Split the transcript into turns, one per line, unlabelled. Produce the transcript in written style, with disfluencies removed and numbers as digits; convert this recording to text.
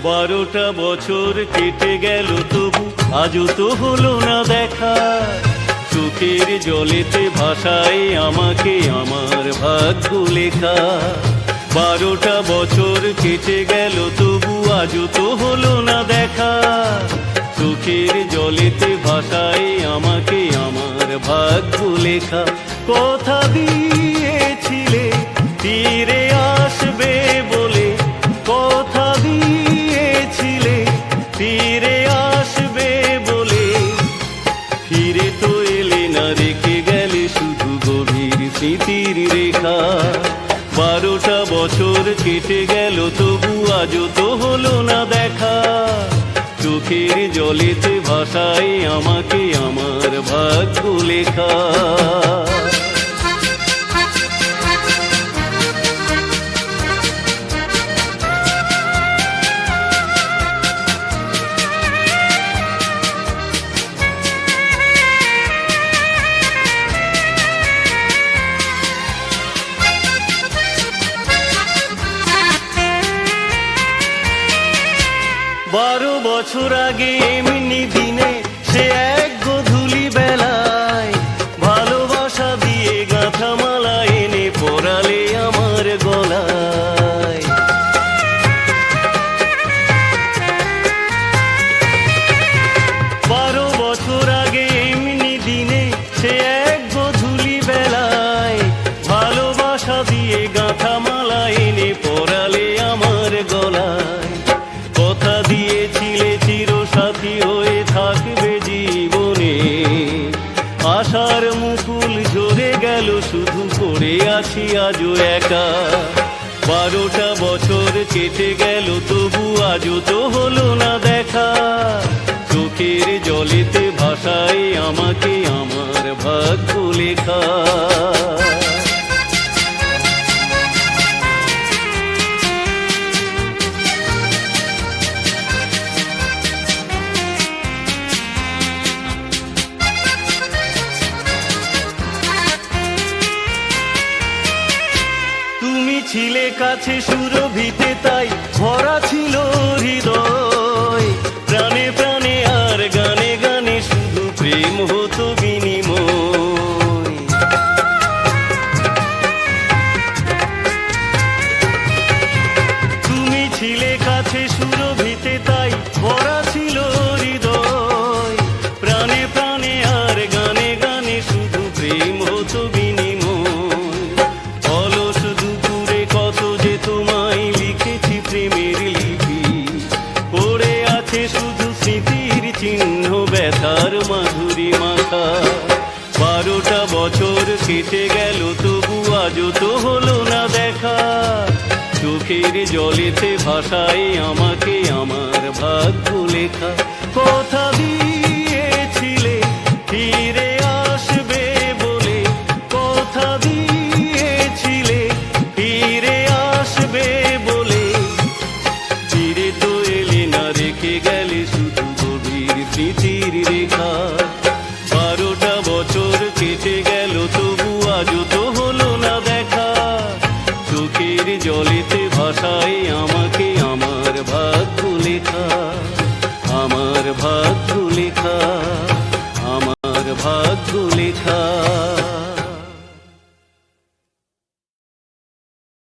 12টা বছর কেটে গেল তবু আজও তো হলো না দেখা। চোখের জলেতে ভাসায় আমাকে আমার ভাগ্য লেখা। 12টা বছর কেটে গেল তবু আজও তো হলো না দেখা। চোখের জলেতে ভাসায় আমাকে আমার ভাগ্য লেখা। কথা দিয়েছিলে ফিরে আসবে বলে, কথা দিয়েছিলে ফিরে আসবে বলে, ফিরে তো এলে না, রেখে গেলে শুধু গভীর স্মৃতির রেখা। 12টা বছর কেটে গেল তবু আজও তো হলো না দেখা। চোখের জলেতে ভাসায় আমাকে আমার ভাগ্য লেখা। বারো বছর আগে এমনি দিনে সে এক গোধূলি বেলায় ভালোবাসা দিয়ে গাঁথা মালা এনে পরালে আমার গলায়। 12 বছর আগে এমনি দিনে সে এক গোধূলি বেলায় ভালোবাসা দিয়ে গাঁথা মালা এনে পরালে আমার গলায়। কথা দিয়েছিলে চিরসাথী হয়ে থাকবে জীবনে, আশার মুকুল ঝরে গেল শুধু পড়ে আছি আজও একা। 12টা বছর কেটে গেল তবু আজও তো হলো না দেখা। চোখের জলেতে ভাসায় আমাকে আমার ভাগ্য লেখা। ছিলে কাছে সুরভিতে তাই ভরা ছিল হৃদয়, প্রাণে প্রাণে আর গানে গানে শুধু প্রেম হতো বিনিময়। তুমি ছিলে কাছে সুরভিতে তাই ভরা ছিল হৃদয়, প্রাণে প্রাণে আর গানে গানে শুধু প্রেম হতো বিনিময়। তোমায় লিখেছি প্রেমের লিপি, পড়ে আছে শুধু স্মৃতির চিহ্ন ব্যথার মাধুরী মাখা। 12টা বছর কেটে গেল তবু আজও তো হলো না দেখা। চোখের জলেতে ভাসায় আমাকে আমার ভাগ্য লেখা। কথা দিয়েছিলে ফিরে আসবে বলে, কথা দিয়েছিলে ফিরে আসবে বলে, ফিরে তো এলে না, রেখে গেলে শুধু গভীর স্মৃতির রেখা। 12টা বছর কেটে গেল তবু আজও তো হলো না দেখা। চোখের জলেতে ভাসায় আমাকে আমার ভাগ্য লেখা। আমার ভাগ্য লেখা, আমার ভাগ্য